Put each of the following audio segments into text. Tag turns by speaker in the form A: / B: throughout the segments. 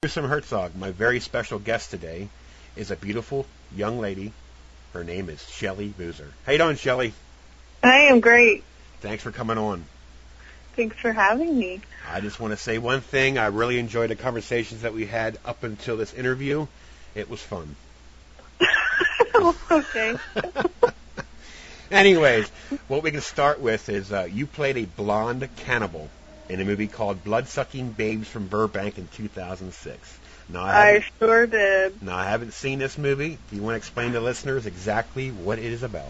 A: Gruesome Hertzogg, my very special guest today, is a beautiful young lady. Her name is Shelley Boozer. How you doing, Shelley?
B: I am great.
A: Thanks for coming on.
B: Thanks for having me.
A: I just want to say one thing. I really enjoyed the conversations that we had up until this interview. It was fun.
B: Okay.
A: Anyways, what we can start with is you played a blonde cannibal in a movie called Blood-Sucking Babes from Burbank in 2006. Now,
B: I sure did.
A: Now, I haven't seen this movie. Do you want to explain to listeners exactly what it is about?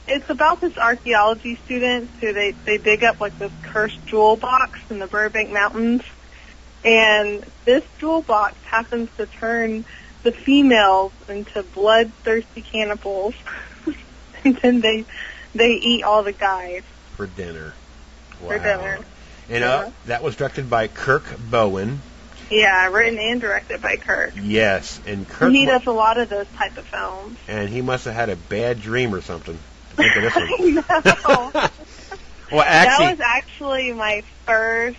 B: It's about this archaeology student who they dig up like this cursed jewel box in the Burbank Mountains, and this jewel box happens to turn the females into bloodthirsty cannibals, and then they eat all the guys
A: for dinner. Wow.
B: For dinner.
A: And that was directed by Kirk Bowen.
B: Yeah, written and directed by Kirk.
A: Yes, and Kirk.
B: He does a lot of those type of films.
A: And he must have had a bad dream or something. Think of this one.
B: I know.
A: Well, actually,
B: that was actually my first.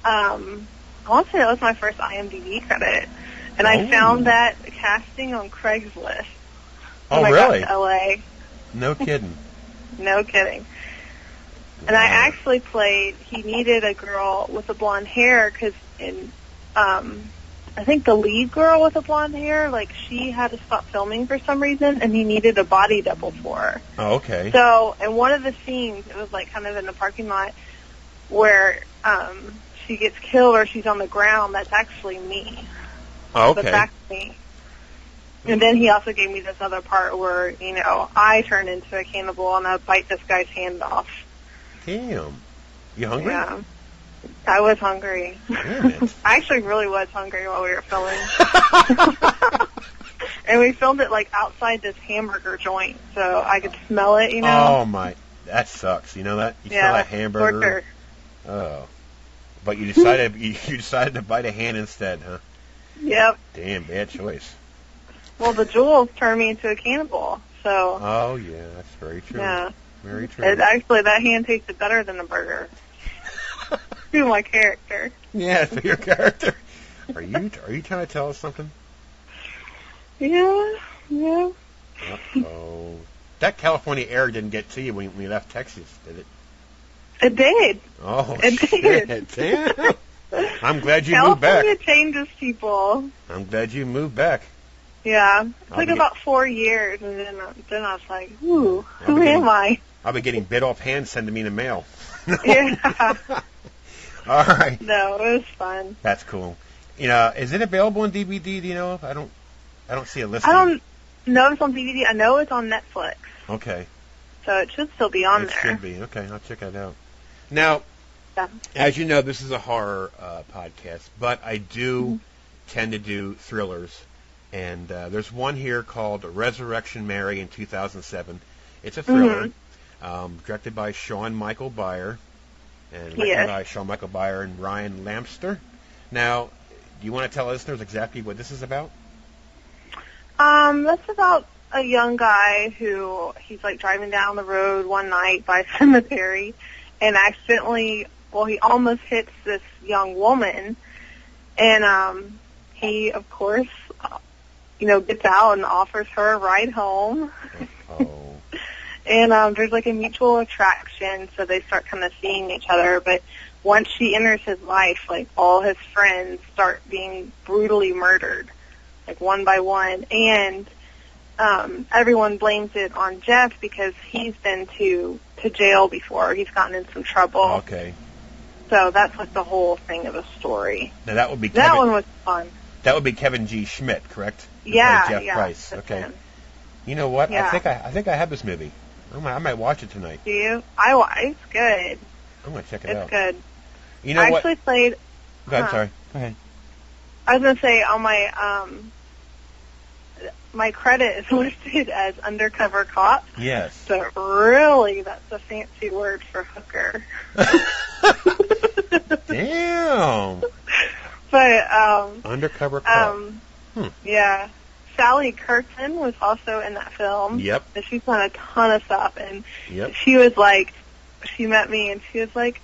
B: I want to say that was my first IMDb credit, and I found that casting on Craigslist.
A: Oh,
B: when
A: really?
B: I got to LA.
A: No kidding.
B: No kidding. And I actually played. He needed a girl with the blonde hair because I think the lead girl with the blonde hair, like, she had to stop filming for some reason, and he needed a body double for her.
A: Oh, okay.
B: So, in one of the scenes, it was, like, kind of in the parking lot where she gets killed or she's on the ground. That's actually me.
A: Oh, okay.
B: But that's me. And then he also gave me this other part where, I turn into a cannibal and I bite this guy's hand off.
A: Damn. You hungry?
B: Yeah. I was hungry.
A: Damn it.
B: I actually really was hungry while we were filming. And we filmed it, like, outside this hamburger joint, so I could smell it,
A: Oh, my. That sucks. You know that? You smell that hamburger?
B: Torture.
A: Oh. But you decided you decided to bite a hand instead, huh?
B: Yep.
A: Damn, bad choice.
B: Well, the jewels turned me into a cannibal, so...
A: Oh, yeah, that's very true.
B: Yeah.
A: Very true.
B: Actually, that hand tasted better than the burger. To my character.
A: Yeah, to your character. Are you trying to tell us something?
B: Yeah.
A: Uh-oh. That California air didn't get to you when you left Texas, did it?
B: It did.
A: Oh,
B: it
A: shit.
B: Did.
A: Damn. I'm glad you moved back.
B: California changes people.
A: I'm glad you moved back.
B: Yeah. It took about 4 years, and then I was like, ooh, who am I?
A: I'll be getting bit off hands sent to me in the mail.
B: Yeah.
A: All right.
B: No, it was fun.
A: That's cool. Is it available on DVD? Do you know? I don't see a listing.
B: I don't know if it's on DVD. I know it's on Netflix.
A: Okay.
B: So it should still be on there.
A: It should be. Okay, I'll check it out. Now, as you know, this is a horror podcast, but I do tend to do thrillers. And there's one here called Resurrection Mary in 2007. It's a thriller, directed by Sean Michael Byer, and written by Sean Michael Byer and Ryan Lamster. Now, do you want to tell listeners exactly what this is about?
B: That's about a young guy who he's like driving down the road one night by a cemetery, and accidentally, he almost hits this young woman, and he, of course, gets out and offers her a ride home.
A: Oh.
B: And there's like a mutual attraction, so they start kind of seeing each other. But once she enters his life, like, all his friends start being brutally murdered, like, one by one. And everyone blames it on Jeff because he's been to jail before. He's gotten in some trouble.
A: Okay.
B: So that's like the whole thing of the story.
A: Now that would be
B: that one was fun.
A: That would be Kevin G. Schmidt, correct?
B: Yeah,
A: Jeff Price. Okay.
B: Him.
A: You know what?
B: Yeah.
A: I think I have this movie. I might watch it tonight.
B: Do you? It's good.
A: I'm gonna check it out.
B: It's good.
A: You know
B: I
A: what?
B: actually played.
A: I'm sorry. Go ahead.
B: I was gonna say on my credit is listed as undercover cop.
A: Yes.
B: But really, that's a fancy word for hooker.
A: Damn.
B: But
A: undercover cop.
B: Yeah. Sally Curtin was also in that film.
A: Yep.
B: And she's done a ton of stuff. And she was like, she met me and she was like,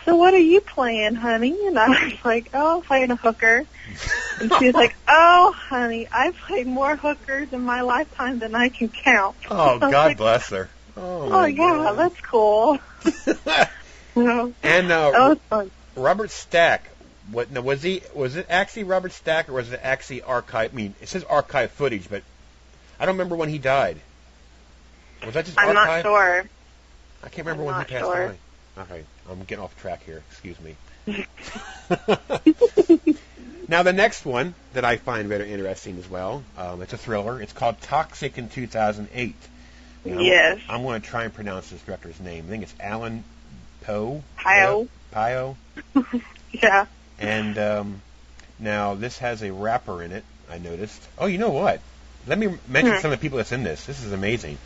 B: so what are you playing, honey? And I was like, oh, I'm playing a hooker. And she was like, oh, honey, I've played more hookers in my lifetime than I can count.
A: Oh, God
B: like,
A: bless her. Oh,
B: yeah,
A: God.
B: that's cool.
A: And
B: that was fun.
A: Robert Stack, was it actually Robert Stack or was it actually archive? I mean, it says archive footage, but I don't remember when he died. Was that just
B: I'm
A: archive?
B: not sure.
A: I can't remember when he passed away. Okay, I'm getting off track here. Excuse me. Now, the next one that I find very interesting as well, it's a thriller. It's called Toxic in 2008. Now,
B: yes.
A: I'm going to try and pronounce this director's name. I think it's Alan Poe.
B: Pio. Yeah.
A: And now this has a rapper in it, I noticed. Oh, you know what? Let me mention some of the people that's in this. This is amazing.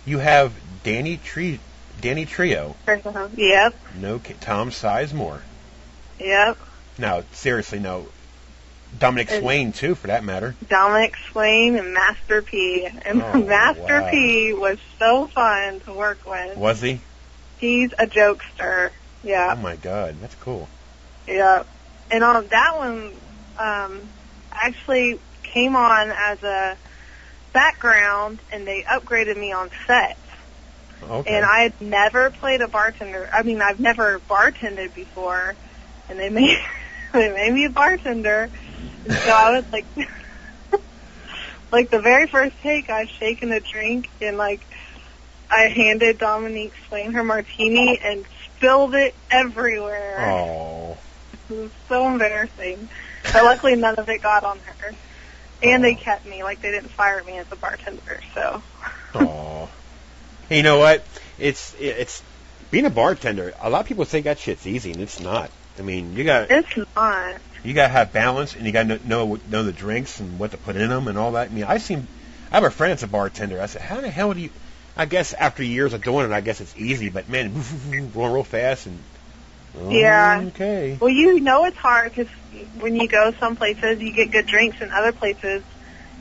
A: You have Danny Trio.
B: Yep.
A: No, Tom Sizemore.
B: Yep.
A: No, seriously, no. Dominic Swain, too, for that matter.
B: Dominic Swain and Master P. And Master P was so fun to work with.
A: Was he?
B: He's a jokester. Yeah.
A: Oh, my God. That's cool.
B: Yeah. And that one actually came on as a background, and they upgraded me on set.
A: Okay.
B: And I had never played a bartender. I mean, I've never bartended before, and they made me a bartender. And so I was like, like the very first take, I was shaking a drink, and like I handed Dominique Swain her martini and spilled it everywhere.
A: Oh.
B: It was so embarrassing. But luckily, none of it got on her. And they kept me. Like, they didn't fire me as a bartender, so.
A: Oh. Hey, you know what? It's being a bartender, a lot of people think that shit's easy, and it's not. I mean,
B: It's not.
A: You got to have balance, and you got to know the drinks and what to put in them and all that. I mean, I have a friend that's a bartender. I said, how the hell do you... I guess after years of doing it, I guess it's easy, but, man, going real fast and...
B: Yeah.
A: Okay.
B: Well, you know it's hard because when you go some places, you get good drinks, and other places,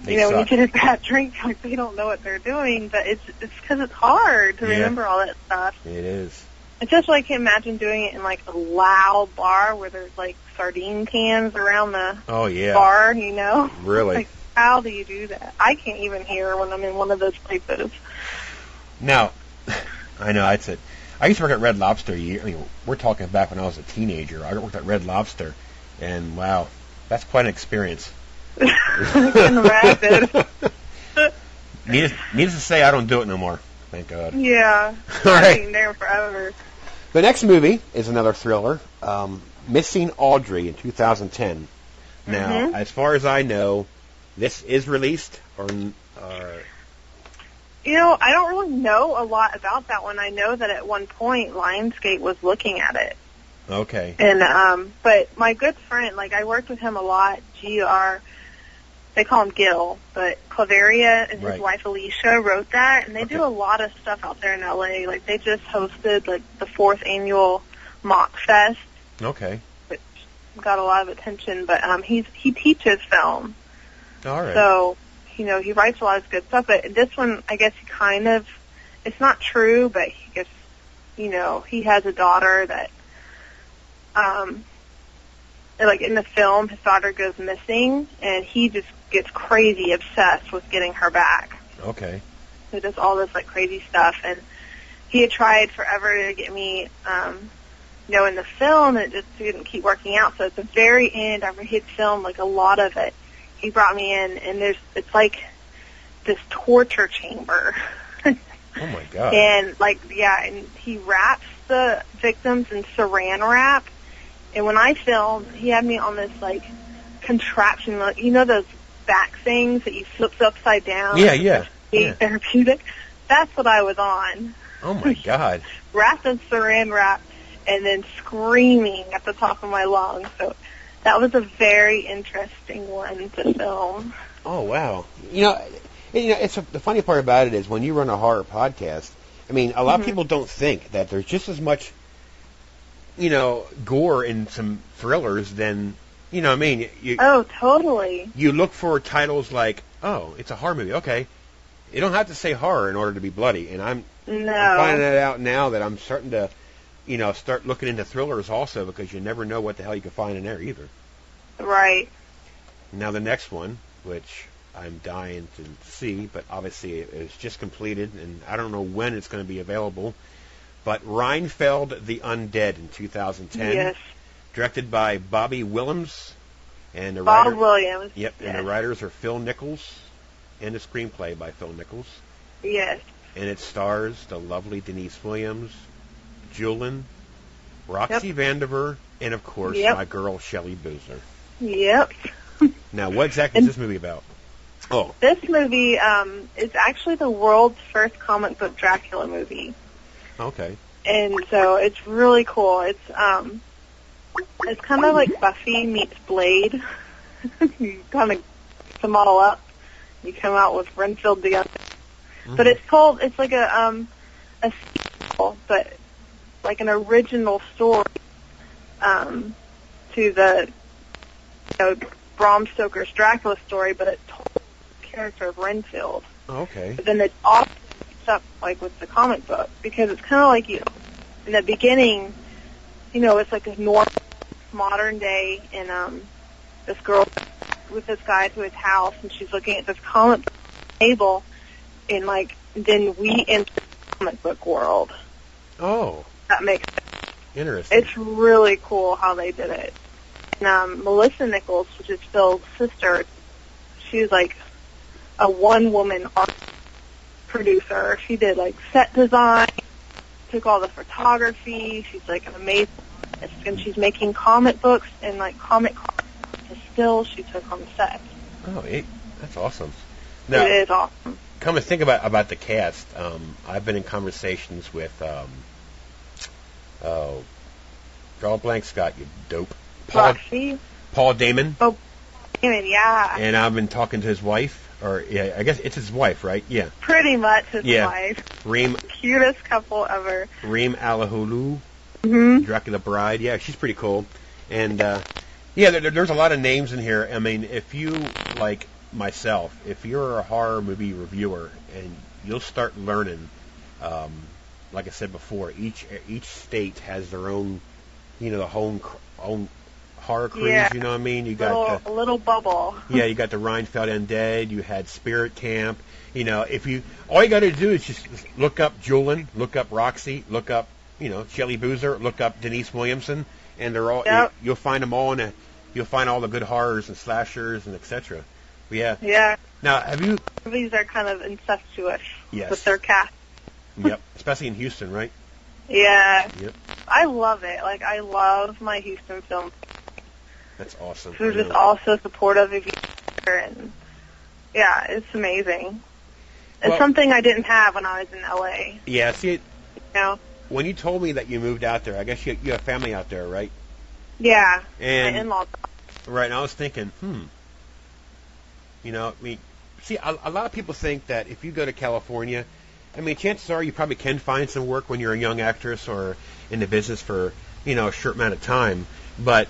B: when you get a bad drink, like they don't know what they're doing. But it's because it's hard to remember all that stuff.
A: It is.
B: It's just like I can imagine doing it in like a loud bar where there's like sardine cans around the bar.
A: Really.
B: Like, how do you do that? I can't even hear when I'm in one of those places.
A: Now, I know that's it. I used to work at Red Lobster. We're talking back when I was a teenager. I worked at Red Lobster, and wow, that's quite an experience.
B: I can imagine.
A: Needless to say, I don't do it no more. Thank God.
B: Yeah.
A: All right.
B: I've been there forever.
A: The next movie is another thriller, Missing Audrey in 2010. Now, as far as I know, this is released or
B: I don't really know a lot about that one. I know that at one point Lionsgate was looking at it.
A: Okay.
B: And but my good friend, like I worked with him a lot. They call him Gil, but Claveria and his wife Alicia wrote that, and they do a lot of stuff out there in LA. Like they just hosted like the 4th annual Mock Fest.
A: Okay. Which
B: got a lot of attention, but he teaches film.
A: All right.
B: So. He writes a lot of good stuff, but this one, I guess it's not true, but he gets, he has a daughter that, like in the film, his daughter goes missing, and he just gets crazy obsessed with getting her back.
A: Okay.
B: He does all this, like, crazy stuff, and he had tried forever to get me, in the film, and it just didn't keep working out, so at the very end, after he had filmed, like, a lot of it, he brought me in, and it's like this torture chamber.
A: Oh, my God.
B: And, and he wraps the victims in saran wrap. And when I filmed, he had me on this, like, contraption, like, those back things that you flip upside down?
A: Yeah.
B: Therapeutic? That's what I was on.
A: Oh, my God.
B: Wrapped in saran wrap and then screaming at the top of my lungs. So that was a very interesting one to film.
A: Oh, wow. The funny part about it is when you run a horror podcast, I mean, a lot of people don't think that there's just as much, gore in some thrillers than, what I mean?
B: Oh, totally.
A: You look for titles like, oh, it's a horror movie. Okay. You don't have to say horror in order to be bloody. And I'm finding that out now that I'm starting to, start looking into thrillers also, because you never know what the hell you can find in there either.
B: Right.
A: Now the next one, which I'm dying to see, but obviously it's just completed, and I don't know when it's going to be available. But Reinfeld the Undead in 2010.
B: Yes.
A: Directed by Bobby Williams. And the
B: Bob
A: writer,
B: Williams.
A: Yep,
B: yes.
A: And the writers are Phil Nichols, and the screenplay by Phil Nichols.
B: Yes.
A: And it stars the lovely Denise Williams, Julian, Roxy Vandiver, and of course my girl Shelley Boozer.
B: Yep.
A: Now, what exactly is this movie about? Oh.
B: This movie is actually the world's first comic book Dracula movie.
A: Okay.
B: And so it's really cool. It's kind of like Buffy meets Blade. You kind of them all up. You come out with Renfield the Undead. Mm-hmm. But it's like a sequel, but like an original story to the Bram Stoker's Dracula story, but it told the character of Renfield.
A: Oh, okay.
B: But then it's all up like with the comic book, because it's kind of like in the beginning, it's like a normal modern day, and this girl with this guy to his house, and she's looking at this comic book table, and then we enter the comic book world.
A: Oh,
B: that makes sense.
A: Interesting.
B: It's really cool how they did it. And Melissa Nichols, which is Phil's sister, she's like a one-woman art producer. She did set design, took all the photography. She's an amazing artist, and she's making comic books and comic stills she took on set.
A: Oh, that's awesome. Now,
B: it is awesome.
A: Come and think about the cast. I've been in conversations with draw a blank, Scott, you dope. Paul Damon.
B: Oh, Damon, yeah.
A: And I've been talking to his wife. Or, yeah, I guess it's his wife, right? Yeah.
B: Pretty much his wife. Cutest couple ever.
A: Reem Alahulu.
B: Mm-hmm.
A: Dracula Bride. Yeah, she's pretty cool. And, there's a lot of names in here. I mean, if you, like myself, if you're a horror movie reviewer, and you'll start learning, like I said before, each state has their own, the own horror cruise, you know what I mean? You got
B: a little bubble.
A: Yeah, you got the Reinfeld Undead, you had Spirit Camp. All you got to do is just look up Julian, look up Roxy, look up, Shelley Boozer, look up Denise Williamson, and they're all, you'll find them all you'll find all the good horrors and slashers and etc. Yeah.
B: Yeah.
A: Now, have you...
B: These are kind of incestuous
A: Yes.
B: with their cast.
A: Yep, especially in Houston, right?
B: Yeah.
A: Yep.
B: I love it. I love my Houston films.
A: That's awesome.
B: They're just all so supportive of each other, and it's amazing. It's something I didn't have when I was in LA.
A: Yeah, see, when you told me that you moved out there, I guess you have family out there, right?
B: Yeah,
A: and
B: my in-laws.
A: Right, and I was thinking, see, a lot of people think that if you go to California, chances are you probably can find some work when you're a young actress or in the business for, a short amount of time, but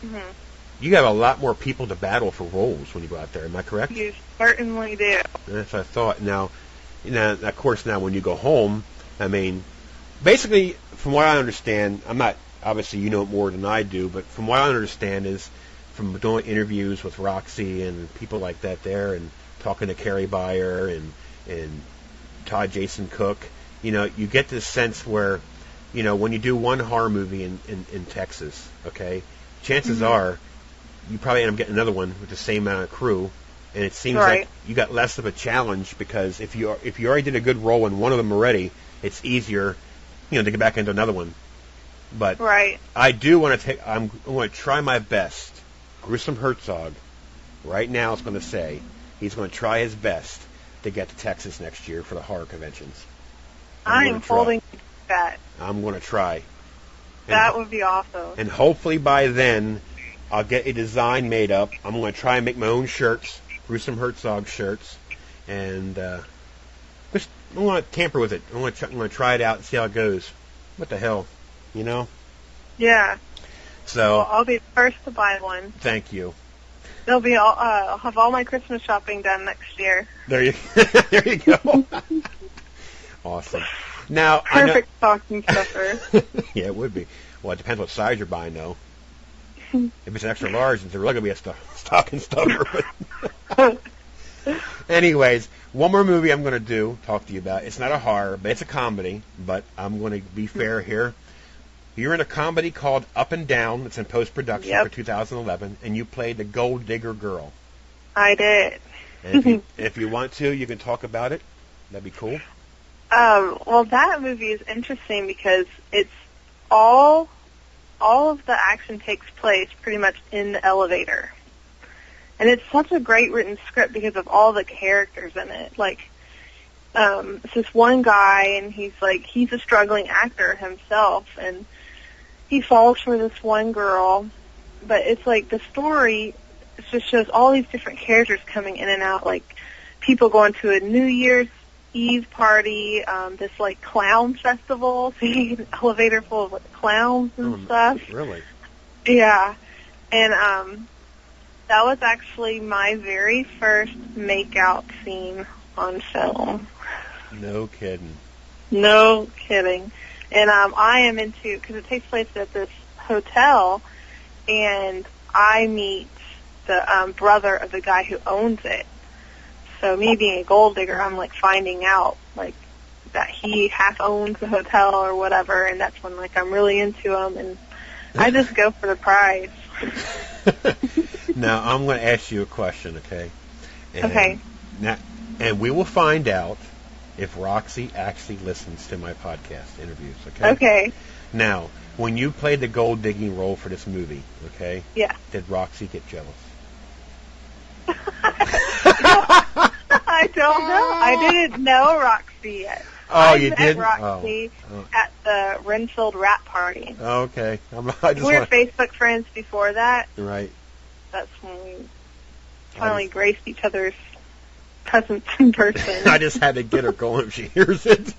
A: you have a lot more people to battle for roles when you go out there. Am I correct?
B: You certainly do.
A: That's what I thought. Now, of course, when you go home, basically, from what I understand, I'm not, obviously you know it more than I do, but from what I understand is from doing interviews with Roxy and people like that there, and talking to Carrie Beyer and Todd Jason Cook, you get this sense where, when you do one horror movie in Texas, okay, chances are you probably end up getting another one with the same amount of crew, and it seems like you got less of a challenge, because if you already did a good role in one of them already, it's easier, to get back into another one. But I do want to I'm going to try my best. Gruesome Hertzogg, right now, is going to say he's going to try his best to get to Texas next year for the horror conventions.
B: I'm holding that.
A: I'm going to try.
B: That would be awesome.
A: And hopefully by then, I'll get a design made up. I'm going to try and make my own shirts, Gruesome Hertzogg shirts, and just I don't want to tamper with it. I'm going to try it out and see how it goes. What the hell,
B: Yeah.
A: So
B: well, I'll be the first to buy one.
A: Thank you.
B: I'll have all my Christmas shopping done next year.
A: There you go. Awesome. Now,
B: perfect stocking stuffer.
A: Yeah, it would be. Well, it depends what size you're buying, though. If it's an extra large, it's really going to be a stocking stuffer. But anyways, one more movie I'm going to talk to you about. It's not a horror, but it's a comedy. But I'm going to be fair here. You're in a comedy called Up and Down. It's in post-production for 2011, and you played the gold digger girl.
B: I did.
A: And if you want to, you can talk about it. That'd be cool.
B: Well, that movie is interesting because it's all of the action takes place pretty much in the elevator. And it's such a great written script because of all the characters in it. Like, it's this one guy, and he's a struggling actor himself, and he falls for this one girl. But it's like the story just shows all these different characters coming in and out, like people going to a New Year's Eve party, this like clown festival, seeing an elevator full of like clowns and stuff.
A: Really?
B: Yeah. And that was actually my very first make-out scene on film.
A: No kidding.
B: No kidding. And I am into, because it takes place at this hotel, and I meet the brother of the guy who owns it. So me being a gold digger, I'm like finding out like that he half owns the hotel or whatever, and that's when like I'm really into him, and I just go for the prize.
A: Now I'm going to ask you a question, okay?
B: Okay.
A: Now, and we will find out if Roxy actually listens to my podcast interviews, okay?
B: Okay.
A: Now, when you played the gold digging role for this movie, okay?
B: Yeah.
A: Did Roxy get jealous?
B: I don't know. I didn't know Roxy yet.
A: Oh,
B: you
A: did?
B: Roxy at the Renfield rap party.
A: Okay.
B: We were Facebook friends before that.
A: Right.
B: That's when we finally graced each other's presence in person.
A: I just had to get her going if she hears it.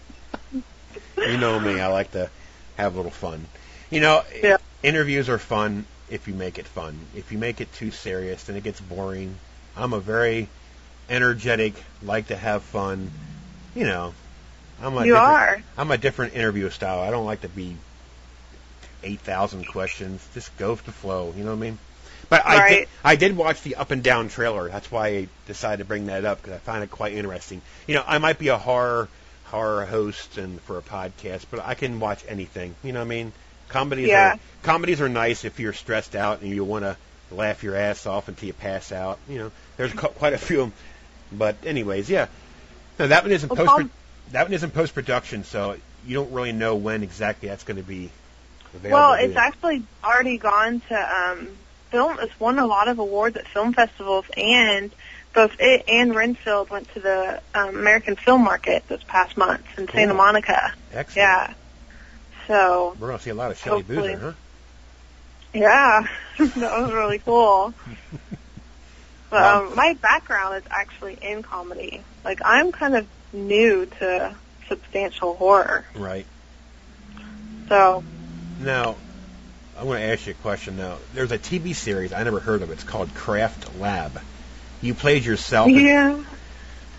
A: You know me. I like to have a little fun. You know, interviews are fun if you make it fun. If you make it too serious, then it gets boring. I'm a very energetic, like to have fun. You know, I'm a different interview style. I don't like to be 8,000 questions. Just go with the flow. You know what I mean? But I did watch the Up and Down trailer. That's why I decided to bring that up, because I find it quite interesting. You know, I might be a horror host and for a podcast, but I can watch anything. You know what I mean? Comedies are nice if you're stressed out and you want to laugh your ass off until you pass out. You know, there's quite a few of them. But anyways, yeah. No, that one is in post production, so you don't really know when exactly that's going to be available.
B: Well, it's actually already gone to film. It's won a lot of awards at film festivals, and both it and Renfield went to the American Film Market this past month in Santa Monica.
A: Excellent.
B: Yeah. So
A: we're going to see a lot of Shelley Boozer, huh?
B: Yeah, that was really cool. But my background is actually in comedy. Like, I'm kind of new to substantial horror.
A: Right.
B: So.
A: Now, I'm going to ask you a question now. There's a TV series I never heard of. It's called Craft Lab. You played yourself.
B: Yeah.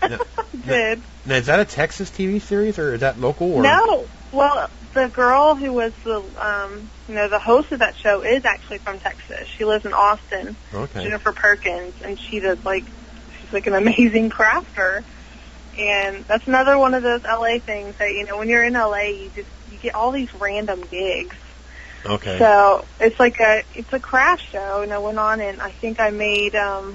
A: Now, now, is that a Texas TV series, or is that local? Or?
B: No. Well, the girl who was the host of that show is actually from Texas. She lives in Austin.
A: Okay.
B: Jennifer Perkins, and she's like an amazing crafter. And that's another one of those LA things that, you know, when you're in LA, you get all these random gigs.
A: Okay.
B: So it's a craft show, and I went on and I think I made I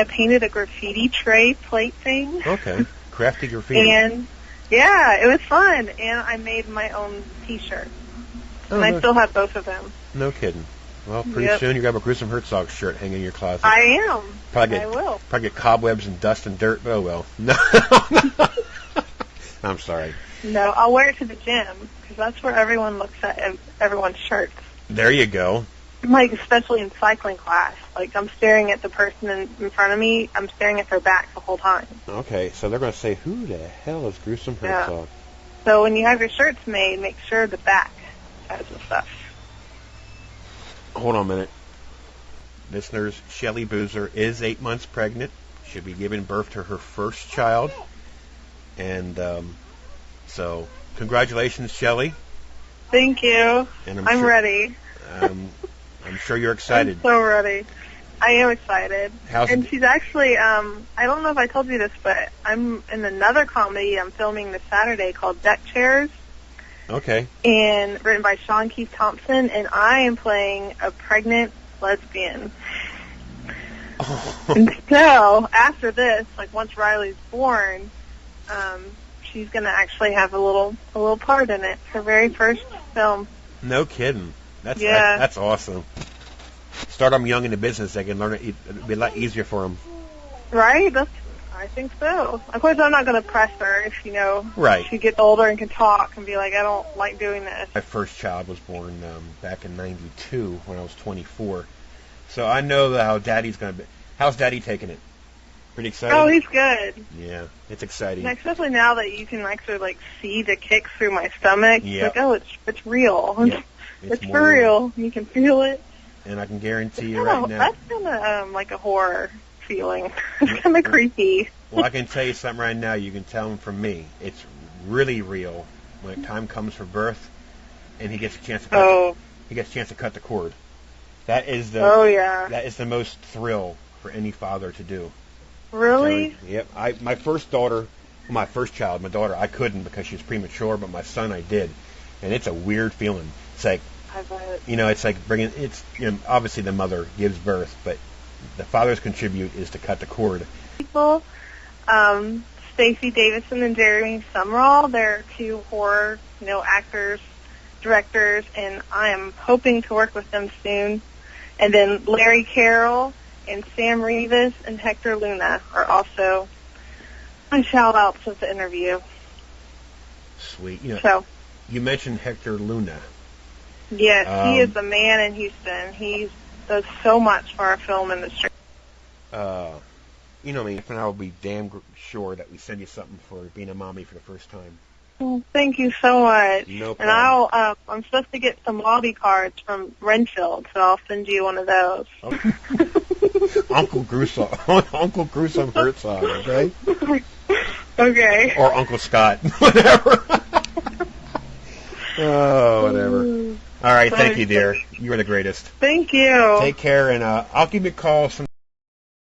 B: painted a graffiti tray plate thing.
A: Okay. Crafty graffiti.
B: And yeah, it was fun, and I made my own T-shirt. And I still have both of them.
A: No kidding. Well, pretty soon you got a Gruesome Hertzogg shirt hanging in your closet.
B: I am.
A: I
B: will.
A: Probably get cobwebs and dust and dirt, but oh well. No. I'm sorry.
B: No, I'll wear it to the gym, because that's where everyone looks at everyone's shirts.
A: There you go.
B: Like, especially in cycling class. Like, I'm staring at the person in front of me. I'm staring at their back the whole time.
A: Okay, so they're going to say, who the hell is Gruesome Hertzogg?
B: Yeah. So when you have your shirts made, make sure the back has the stuff.
A: Hold on a minute. Listeners, Shelley Boozer is 8 months pregnant. She'll be giving birth to her first child. And so, congratulations, Shelley.
B: Thank you.
A: And
B: I'm ready.
A: I'm sure you're excited.
B: I'm so ready. I am excited. And she's actually, I don't know if I told you this, but I'm in another comedy I'm filming this Saturday called Deck Chairs.
A: Okay.
B: And written by Sean Keith Thompson, and I am playing a pregnant lesbian.
A: Oh.
B: And so, after this, like once Riley's born, she's going to actually have a little part in it. Her very first film.
A: No kidding. That's awesome. Start them young in the business. They can learn it. It'll be a lot easier for them.
B: Right? I think so. Of course, I'm not going to press her if, she gets older and can talk and be like, I don't like doing this.
A: My first child was born back in '92 when I was 24. So I know how Daddy's going to be. How's Daddy taking it? Pretty excited? Oh,
B: he's good.
A: Yeah, it's exciting.
B: And especially now that you can actually see the kicks through my stomach.
A: Yep.
B: It's it's real.
A: Yep.
B: It's for real. You can feel it.
A: And I can guarantee you right now.
B: That's kind of like a horror feeling. It's kind of creepy.
A: Well, I can tell you something right now. You can tell them from me. It's really real when time comes for birth, and he gets a chance to cut the cord. That is that is the most thrill for any father to do.
B: Really?
A: Yep. My first child, my daughter, I couldn't because she was premature, but my son I did, and it's a weird feeling. It's like, it's like obviously the mother gives birth, but the father's contribute is to cut the cord.
B: People, Stacey Davison and Jeremy Sumrall, they're two horror, actors, directors, and I am hoping to work with them soon. And then Larry Carroll and Sam Rivas and Hector Luna are also my shout-outs of the interview.
A: Sweet. You mentioned Hector Luna.
B: Yes, he is the man in Houston. He does so much for our film industry.
A: And I will be damn sure that we send you something for being a mommy for the first time.
B: Well, thank you so much.
A: No problem.
B: And I'm supposed to get some lobby cards from Renfield, so I'll send you one of those.
A: Okay. Uncle Gruesome Hertzogg, okay?
B: Okay.
A: Or Uncle Scott, whatever. Oh, whatever. All right, thank you, dear. You are the greatest.
B: Thank you.
A: Take care, and I'll give you a call